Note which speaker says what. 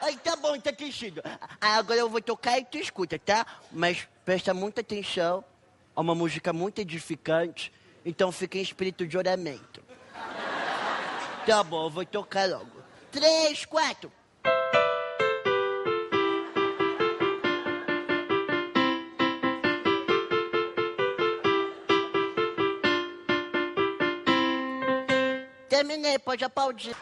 Speaker 1: Ai, tá bom, tá crescido. Agora eu vou tocar e tu escuta, tá? Mas presta muita atenção. É uma música muito edificante. Então fica em espírito de oramento. Tá bom, eu vou tocar logo. 3, 4. Terminei, pode aplaudir.